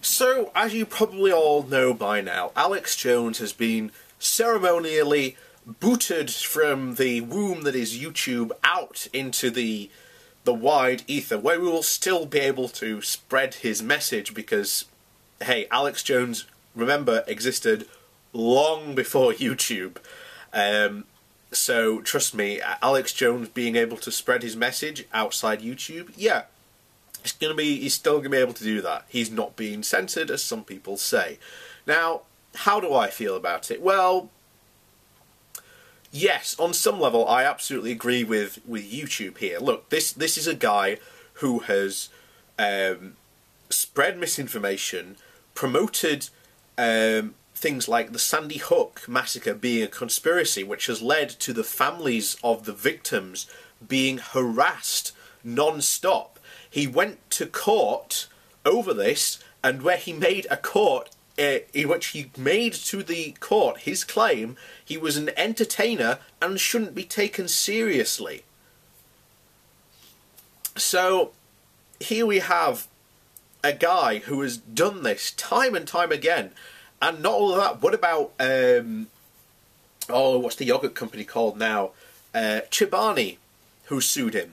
So, as you probably all know by now, Alex Jones has been ceremonially booted from the womb that is YouTube out into the wide ether, where we will still be able to spread his message because, hey, Alex Jones, remember, existed long before YouTube. So, trust me, Alex Jones being able to spread his message outside YouTube, yeah, he's still gonna be able to do that. He's not being censored, as some people say. Now, how do I feel about it? Well, yes, on some level, I absolutely agree with YouTube here. Look, this is a guy who has spread misinformation, promoted things like the Sandy Hook massacre being a conspiracy, which has led to the families of the victims being harassed non-stop. He went to court over this, and where he made a court in which he made to the court his claim he was an entertainer and shouldn't be taken seriously. So here we have a guy who has done this time and time again. And not all of that, what about, what's the yogurt company called now? Chobani, who sued him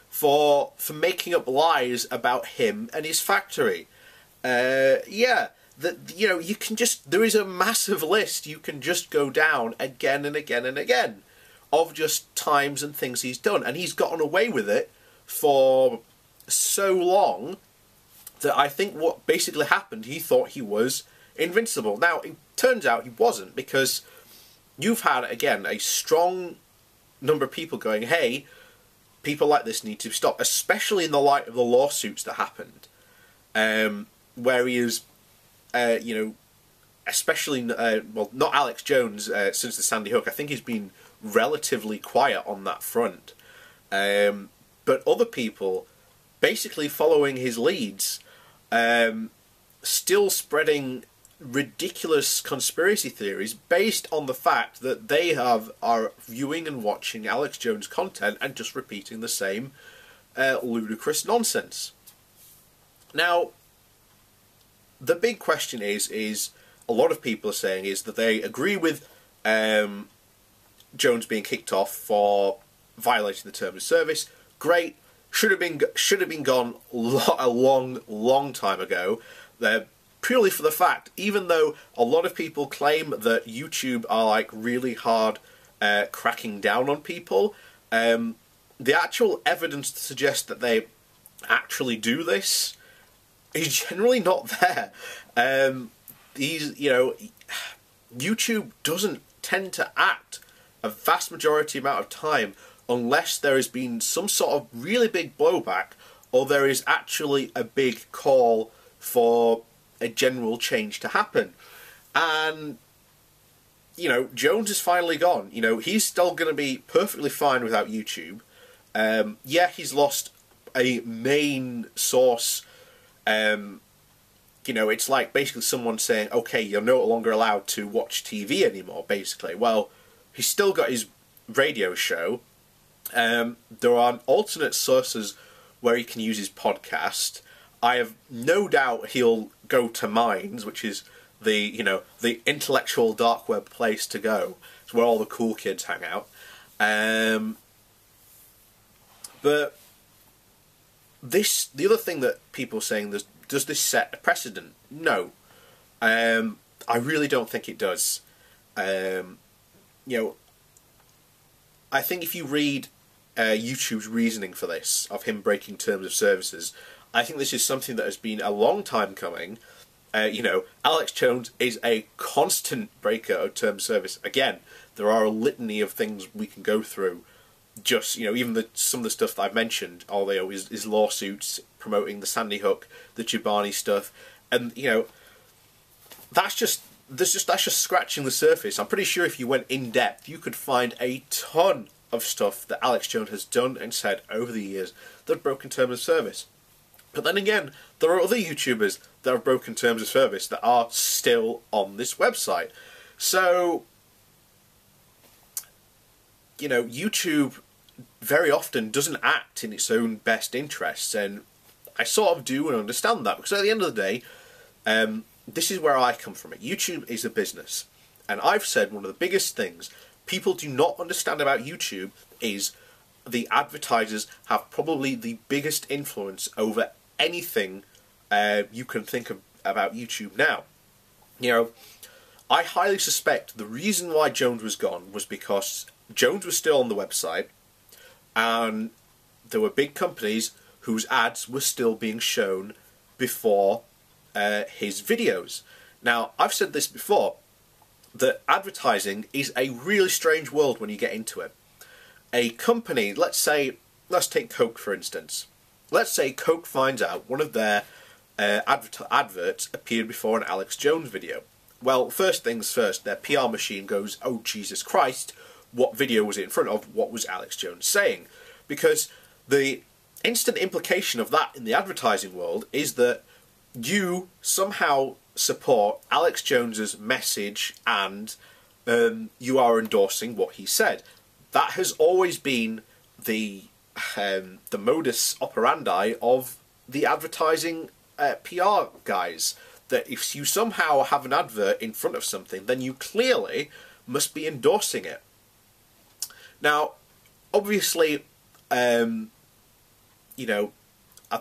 for making up lies about him and his factory. Yeah, you can just, there is a massive list you can just go down again and again and again of just times and things he's done. And he's gotten away with it for so long that I think what basically happened, he thought he was invincible. Now, it turns out he wasn't, because you've had, again, a strong number of people going, hey, people like this need to stop, especially in the light of the lawsuits that happened, where he is, especially, well, not Alex Jones since the Sandy Hook. I think he's been relatively quiet on that front. But other people, basically following his leads, still spreading ridiculous conspiracy theories based on the fact that they are viewing and watching Alex Jones content and just repeating the same ludicrous nonsense. Now, the big question is a lot of people are saying is that they agree with Jones being kicked off for violating the terms of service. Great, should have been gone a long time ago. Purely for the fact, even though a lot of people claim that YouTube are like really hard cracking down on people, the actual evidence to suggest that they actually do this is generally not there. YouTube doesn't tend to act a vast majority amount of time unless there has been some sort of really big blowback, or there is actually a big call for a general change to happen. And, Jones is finally gone. He's still going to be perfectly fine without YouTube. Yeah, he's lost a main source. It's like basically someone saying, okay, you're no longer allowed to watch TV anymore, basically. Well, he's still got his radio show. There are alternate sources where he can use his podcast. I have no doubt he'll go to Minds, which is the intellectual dark web place to go. It's where all the cool kids hang out. But the other thing that people are saying, does this set a precedent? No. I really don't think it does. I think if you read YouTube's reasoning for this, of him breaking terms of services, I think this is something that has been a long time coming. Alex Jones is a constant breaker of terms of service. Again, there are a litany of things we can go through. Just, even some of the stuff that I've mentioned, although is lawsuits promoting the Sandy Hook, the Chobani stuff, and that's just scratching the surface. I'm pretty sure if you went in depth, you could find a ton of stuff that Alex Jones has done and said over the years that have broken terms of service. But then again, there are other YouTubers that have broken terms of service that are still on this website. So, YouTube very often doesn't act in its own best interests, and I sort of do and understand that, because at the end of the day, This is where I come from. YouTube is a business, and I've said one of the biggest things people do not understand about YouTube is the advertisers have probably the biggest influence over anything you can think of about YouTube now. You know, I highly suspect the reason why Jones was gone was because Jones was still on the website, and there were big companies whose ads were still being shown before his videos. Now, I've said this before, that advertising is a really strange world when you get into it. A company, let's take Coke for instance. Let's say Coke finds out one of their adverts appeared before an Alex Jones video. Well, first things first, their PR machine goes, oh Jesus Christ, what video was it in front of? What was Alex Jones saying? Because the instant implication of that in the advertising world is that you somehow support Alex Jones's message and you are endorsing what he said. That has always been the modus operandi of the advertising PR guys. That if you somehow have an advert in front of something, then you clearly must be endorsing it. Now, obviously, you know,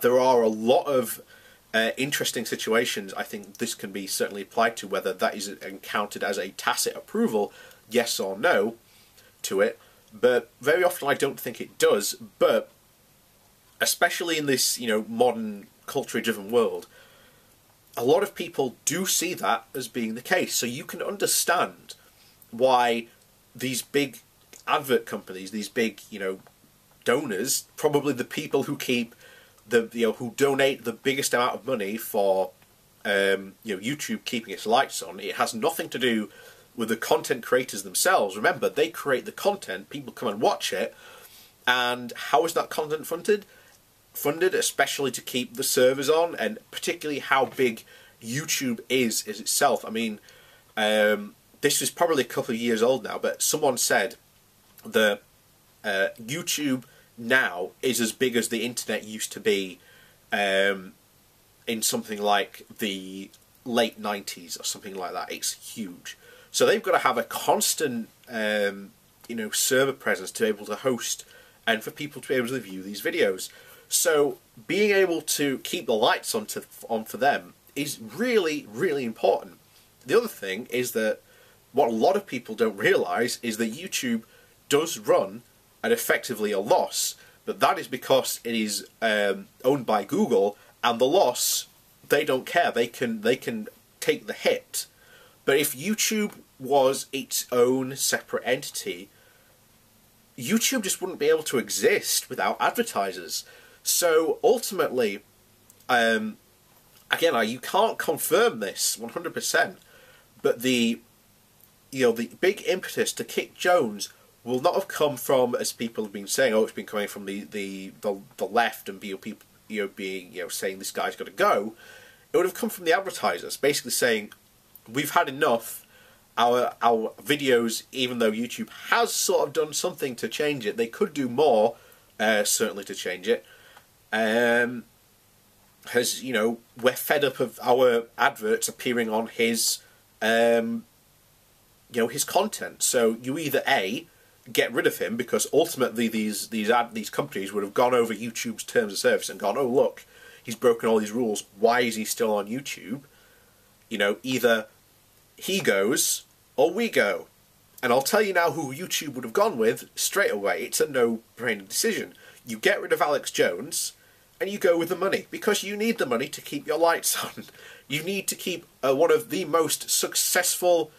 there are a lot of interesting situations I think this can be certainly applied to, whether that is encountered as a tacit approval, yes or no, to it. But very often I don't think it does. But especially in this, you know, modern culture-driven world, a lot of people do see that as being the case. So you can understand why these big advert companies, these big, you know, donors, probably the people who keep who donate the biggest amount of money for you know, YouTube keeping its lights on. It has nothing to do with the content creators themselves. Remember, they create the content, people come and watch it, and how is that content funded? Funded especially to keep the servers on, and particularly how big YouTube is itself. I mean, this is probably a couple of years old now, but someone said that YouTube now is as big as the internet used to be in something like the late 90s or something like that. It's huge. So they've got to have a constant you know, server presence to be able to host and for people to be able to view these videos. So being able to keep the lights on for them is really, really important. The other thing is that what a lot of people don't realise is that YouTube does run at effectively a loss, but that is because it is owned by Google, and the loss, they don't care. They can take the hit. But if YouTube was its own separate entity, YouTube just wouldn't be able to exist without advertisers. So ultimately, again, you can't confirm this 100%, but the big impetus to kick Jones will not have come from, as people have been saying, oh, it's been coming from the left and people being saying this guy's got to go. It would have come from the advertisers, basically saying, we've had enough. Our videos, even though YouTube has sort of done something to change it, they could do more, certainly to change it. We're fed up of our adverts appearing on his his content. So you either A, get rid of him, because ultimately these companies would have gone over YouTube's terms of service and gone, oh look, he's broken all these rules, why is he still on YouTube? Either he goes or we go. And I'll tell you now who YouTube would have gone with straight away. It's a no-brainer decision. You get rid of Alex Jones and you go with the money, because you need the money to keep your lights on. You need to keep one of the most successful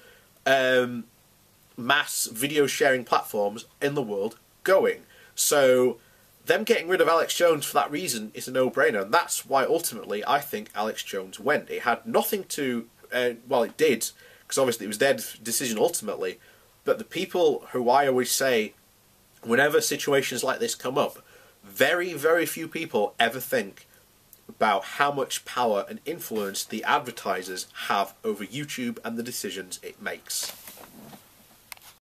mass video sharing platforms in the world going. So them getting rid of Alex Jones for that reason is a no-brainer, and that's why ultimately I think Alex Jones went. It had nothing to, well, it did, because obviously it was their decision ultimately, but the people who I always say, whenever situations like this come up, very, very few people ever think about how much power and influence the advertisers have over YouTube and the decisions it makes.